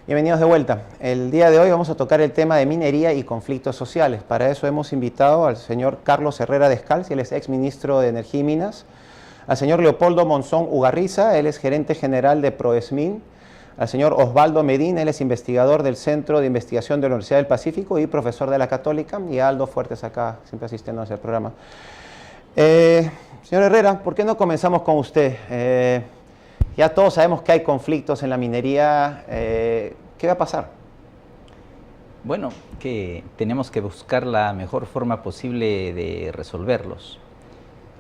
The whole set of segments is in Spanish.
Bienvenidos de vuelta. El día de hoy vamos a tocar el tema de minería y conflictos sociales. Para eso hemos invitado al señor Carlos Herrera Descalzi, él es exministro de Energía y Minas, al señor Leopoldo Monzón Ugarriza, él es gerente general de Proesmin, al señor Osvaldo Medina, él es investigador del Centro de Investigación de la Universidad del Pacífico y profesor de la Católica, y a Aldo Fuertes acá, siempre asistiendo a ese programa. Señor Herrera, ¿por qué no comenzamos con usted? Ya todos sabemos que hay conflictos en la minería. ¿Qué va a pasar? Bueno, que tenemos que buscar la mejor forma posible de resolverlos.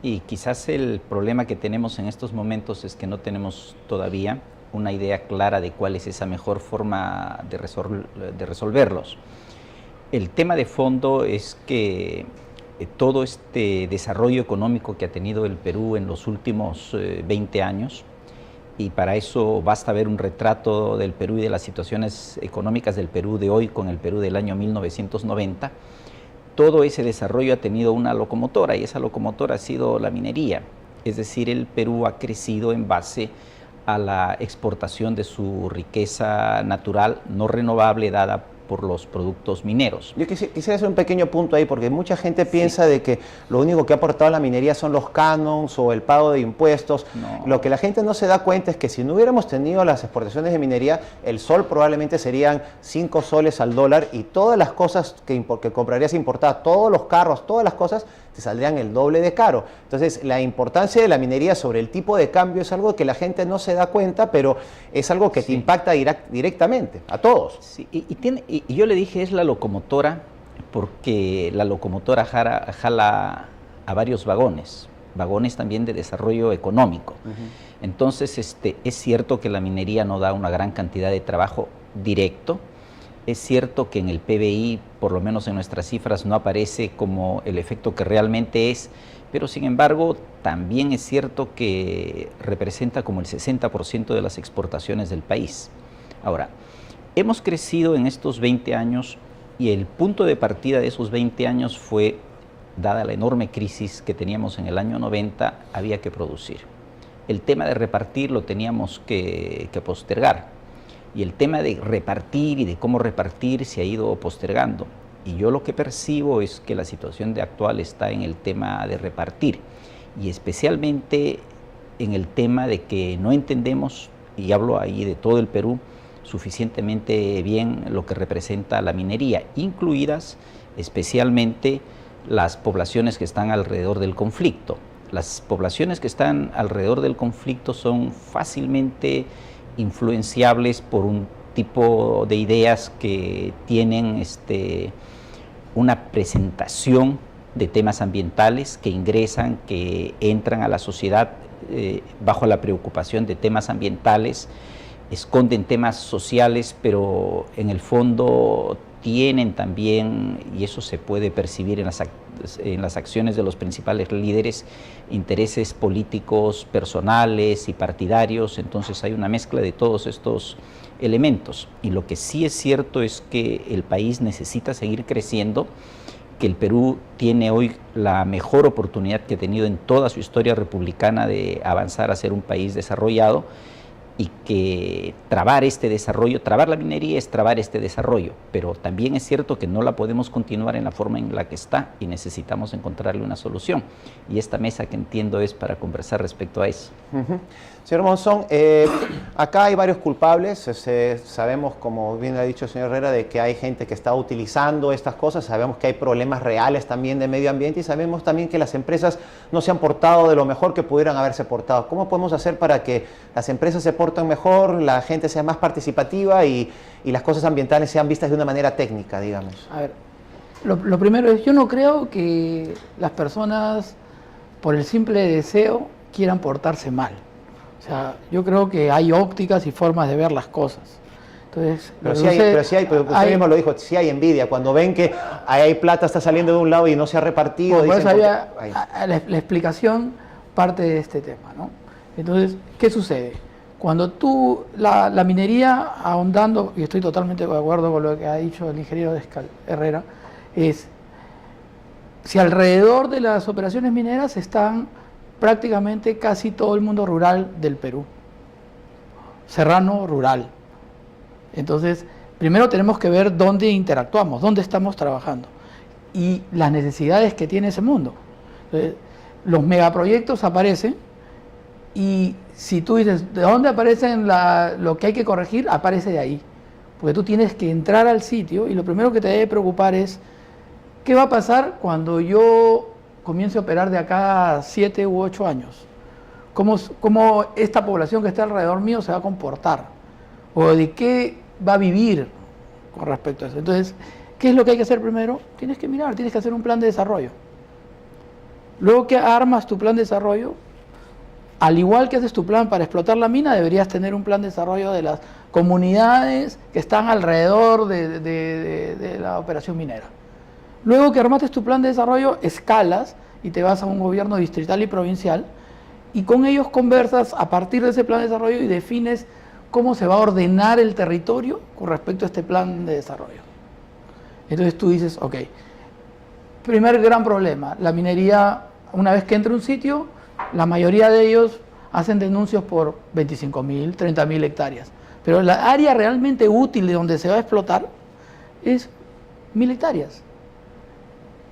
Y quizás el problema que tenemos en estos momentos es que no tenemos todavía una idea clara de cuál es esa mejor forma de resolverlos. El tema de fondo es que todo este desarrollo económico que ha tenido el Perú en los últimos 20 años, y para eso basta ver un retrato del Perú y de las situaciones económicas del Perú de hoy con el Perú del año 1990, todo ese desarrollo ha tenido una locomotora, y esa locomotora ha sido la minería. Es decir, el Perú ha crecido en base a la exportación de su riqueza natural no renovable dada por los productos mineros. Yo quisiera hacer un pequeño punto ahí, porque mucha gente piensa de que lo único que ha aportado la minería son los canons o el pago de impuestos. No. Lo que la gente no se da cuenta es que si no hubiéramos tenido las exportaciones de minería, el sol probablemente serían 5 soles al dólar, y todas las cosas que comprarías importadas, todos los carros, todas las cosas, te saldrían el doble de caro. Entonces, la importancia de la minería sobre el tipo de cambio es algo que la gente no se da cuenta, pero es algo que te impacta directamente, a todos. Sí, y yo le dije, es la locomotora, porque la locomotora jala a varios vagones también de desarrollo económico. Entonces, es cierto que la minería no da una gran cantidad de trabajo directo. Es cierto que en el PBI, por lo menos en nuestras cifras, no aparece como el efecto que realmente es, pero sin embargo, también es cierto que representa como el 60% de las exportaciones del país. Ahora, hemos crecido en estos 20 años, y el punto de partida de esos 20 años fue, dada la enorme crisis que teníamos en el año 90, había que producir. El tema de repartir lo teníamos que postergar. Y el tema de repartir y de cómo repartir se ha ido postergando. Y yo lo que percibo es que la situación actual está en el tema de repartir, y especialmente en el tema de que no entendemos, y hablo ahí de todo el Perú, suficientemente bien lo que representa la minería, incluidas especialmente las poblaciones que están alrededor del conflicto. Las poblaciones que están alrededor del conflicto son fácilmente influenciables por un tipo de ideas que tienen una presentación de temas ambientales, que ingresan, que entran a la sociedad bajo la preocupación de temas ambientales, esconden temas sociales, pero en el fondo tienen también, y eso se puede percibir en las acciones de los principales líderes, intereses políticos, personales y partidarios. Entonces hay una mezcla de todos estos elementos. Y lo que sí es cierto es que el país necesita seguir creciendo, que el Perú tiene hoy la mejor oportunidad que ha tenido en toda su historia republicana de avanzar a ser un país desarrollado, y que trabar este desarrollo, trabar la minería es trabar este desarrollo, pero también es cierto que no la podemos continuar en la forma en la que está, y necesitamos encontrarle una solución. Y esta mesa, que entiendo, es para conversar respecto a eso. Señor Monzón, acá hay varios culpables. Sabemos, como bien ha dicho el señor Herrera, de que hay gente que está utilizando estas cosas. Sabemos que hay problemas reales también de medio ambiente, y sabemos también que las empresas no se han portado de lo mejor que pudieran haberse portado. ¿Cómo podemos hacer para que las empresas se porten mejor, la gente sea más participativa y las cosas ambientales sean vistas de una manera técnica, digamos? A ver, lo primero es, yo no creo que las personas, por el simple deseo, quieran portarse mal. O sea, yo creo que hay ópticas y formas de ver las cosas. Entonces, pero usted mismo lo dijo, sí hay envidia. Cuando ven que hay plata, está saliendo de un lado y no se ha repartido. Por eso la explicación parte de este tema, ¿no? Entonces, ¿qué sucede? Cuando tú, la minería, ahondando, y estoy totalmente de acuerdo con lo que ha dicho el ingeniero Herrera, es, si alrededor de las operaciones mineras están prácticamente casi todo el mundo rural del Perú, serrano rural, Entonces, primero tenemos que ver dónde interactuamos, dónde estamos trabajando y las necesidades que tiene ese mundo. Los megaproyectos aparecen y si tú dices, ¿de dónde aparecen lo que hay que corregir? Aparece de ahí. Porque tú tienes que entrar al sitio y lo primero que te debe preocupar es ¿qué va a pasar cuando yo comience a operar de acá a 7 u 8 años? ¿Cómo esta población que está alrededor mío se va a comportar? ¿O de qué va a vivir con respecto a eso? Entonces, ¿qué es lo que hay que hacer primero? Tienes que mirar, tienes que hacer un plan de desarrollo. Luego que armas tu plan de desarrollo, al igual que haces tu plan para explotar la mina, deberías tener un plan de desarrollo de las comunidades que están alrededor de la operación minera. Luego que armaste tu plan de desarrollo, escalas y te vas a un gobierno distrital y provincial y con ellos conversas a partir de ese plan de desarrollo y defines cómo se va a ordenar el territorio con respecto a este plan de desarrollo. Entonces tú dices, ok, primer gran problema, la minería, una vez que entra a un sitio, la mayoría de ellos hacen denuncios por 25.000, 30.000 hectáreas. Pero la área realmente útil de donde se va a explotar es 1.000 hectáreas.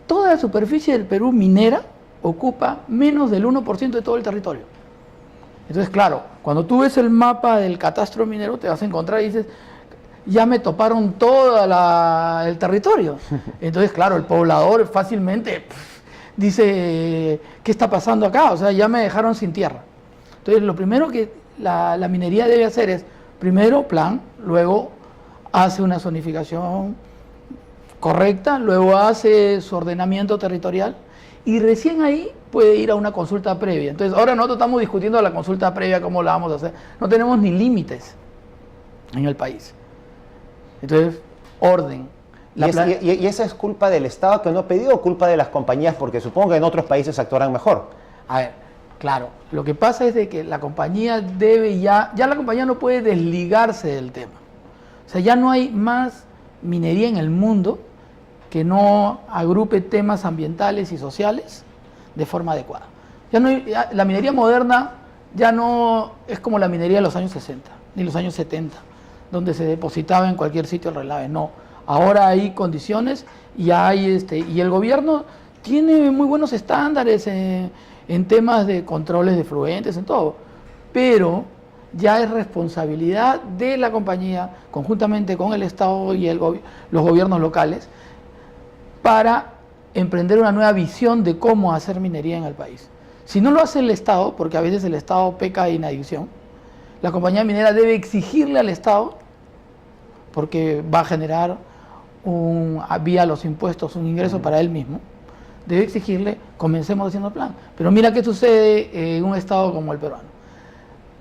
Toda la superficie del Perú minera ocupa menos del 1% de todo el territorio. Entonces, claro, cuando tú ves el mapa del catastro minero, te vas a encontrar y dices, ya me toparon todo el territorio. Entonces, claro, el poblador fácilmente dice, ¿qué está pasando acá? O sea, ya me dejaron sin tierra. Entonces, lo primero que la minería debe hacer es, primero plan, luego hace una zonificación correcta, luego hace su ordenamiento territorial y recién ahí puede ir a una consulta previa. Entonces, ahora nosotros estamos discutiendo la consulta previa, cómo la vamos a hacer. No tenemos ni límites en el país. Entonces, orden. ¿Y esa es culpa del Estado que no ha pedido o culpa de las compañías? Porque supongo que en otros países actuarán mejor. A ver, claro, lo que pasa es de que la compañía debe ya la compañía no puede desligarse del tema. O sea, ya no hay más minería en el mundo que no agrupe temas ambientales y sociales de forma adecuada. La minería moderna ya no es como la minería de los años 60, ni los años 70, donde se depositaba en cualquier sitio el relave. No, ahora hay condiciones y y el gobierno tiene muy buenos estándares en temas de controles de fluentes, en todo, pero ya es responsabilidad de la compañía, conjuntamente con el Estado y los gobiernos locales, para emprender una nueva visión de cómo hacer minería en el país. Si no lo hace el Estado, porque a veces el Estado peca de inadicción, la compañía minera debe exigirle al Estado, porque va a generar vía los impuestos un ingreso para él mismo, debe exigirle, comencemos haciendo el plan. Pero mira qué sucede en un Estado como el peruano.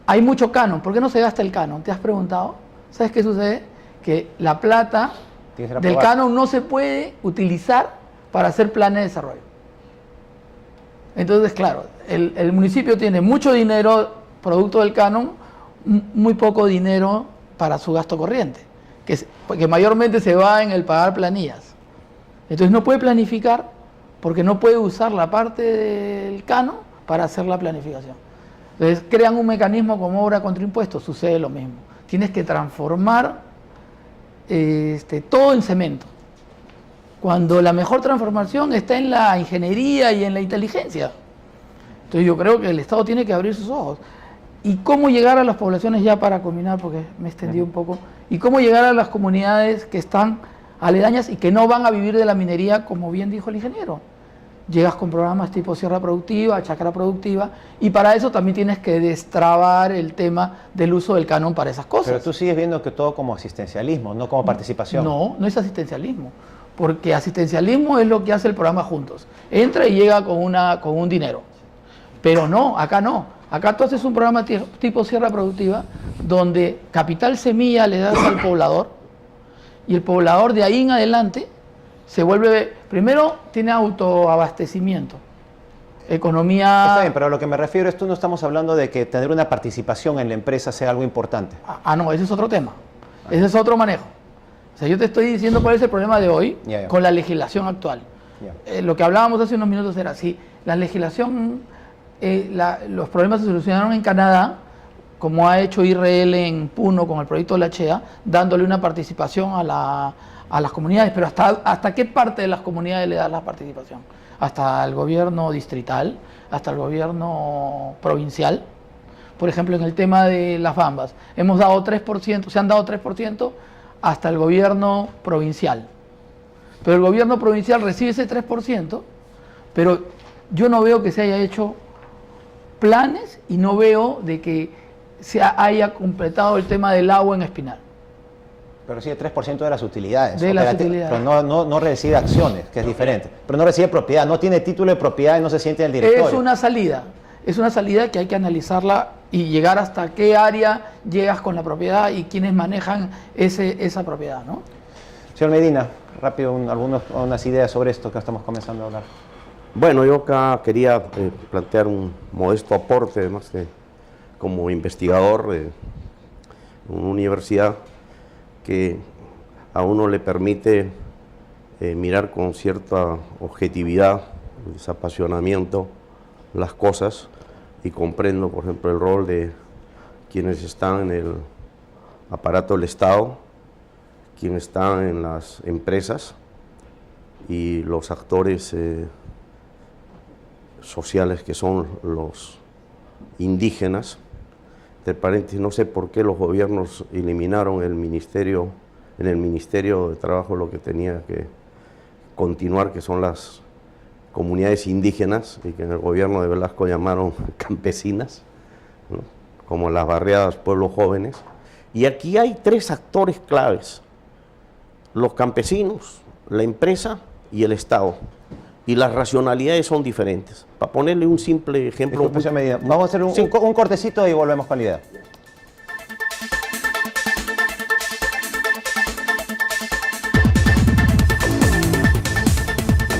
Hay mucho canon, ¿por qué no se gasta el canon? ¿Te has preguntado? ¿Sabes qué sucede? Que la plata del canon no se puede utilizar para hacer planes de desarrollo. Entonces, claro, el municipio tiene mucho dinero producto del canon, muy poco dinero para su gasto corriente, que mayormente se va en el pagar planillas. Entonces no puede planificar porque no puede usar la parte del canon para hacer la planificación. Entonces crean un mecanismo como obra contra impuestos, sucede lo mismo. Tienes que transformar todo en cemento, cuando la mejor transformación está en la ingeniería y en la inteligencia. Entonces yo creo que el Estado tiene que abrir sus ojos. ¿Y cómo llegar a las poblaciones, ya para culminar, porque me extendí un poco, y cómo llegar a las comunidades que están aledañas y que no van a vivir de la minería, como bien dijo el ingeniero? Llegas con programas tipo sierra productiva, chacra productiva, y para eso también tienes que destrabar el tema del uso del canon para esas cosas. Pero tú sigues viendo que todo como asistencialismo, no como participación. No, no es asistencialismo, porque asistencialismo es lo que hace el programa Juntos. Entra y llega con un dinero. Pero no, acá no. Acá tú haces un programa tipo sierra productiva, donde capital semilla le das al poblador, y el poblador de ahí en adelante se vuelve, primero tiene autoabastecimiento, economía... Está bien, pero a lo que me refiero es, tú no estamos hablando de que tener una participación en la empresa sea algo importante. No, ese es otro tema, ese es otro manejo. O sea, yo te estoy diciendo cuál es el problema de hoy con la legislación actual. Lo que hablábamos hace unos minutos era, si la legislación, los problemas se solucionaron en Canadá como ha hecho Israel en Puno con el proyecto de la CHEA, dándole una participación a las comunidades, pero ¿hasta qué parte de las comunidades le da la participación? ¿Hasta el gobierno distrital? ¿Hasta el gobierno provincial? Por ejemplo, en el tema de las bambas, hemos dado 3%, se han dado 3% hasta el gobierno provincial. Pero el gobierno provincial recibe ese 3%, pero yo no veo que se haya hecho planes y no veo de que se haya completado el tema del agua en Espinal. Pero recibe 3% de las utilidades. De las utilidades. Pero no recibe acciones, que es diferente. Pero no recibe propiedad, no tiene título de propiedad y no se siente en el directorio. Es una salida que hay que analizarla y llegar hasta qué área llegas con la propiedad y quiénes manejan esa propiedad, ¿no? Señor Medina, rápido, unas ideas sobre esto que estamos comenzando a hablar. Bueno, yo acá quería plantear un modesto aporte, además como investigador de una universidad que a uno le permite mirar con cierta objetividad, desapasionamiento, las cosas, y comprendo, por ejemplo, el rol de quienes están en el aparato del Estado, quienes están en las empresas y los actores sociales que son los indígenas. Entre paréntesis, no sé por qué los gobiernos eliminaron en el Ministerio de Trabajo lo que tenía que continuar, que son las comunidades indígenas, y que en el gobierno de Velasco llamaron campesinas, ¿no? Como las barriadas pueblos jóvenes. Y aquí hay tres actores claves: los campesinos, la empresa y el Estado. Y las racionalidades son diferentes. Para ponerle un simple ejemplo... Disculpe, señor Medina, vamos a hacer un cortecito y volvemos con la idea.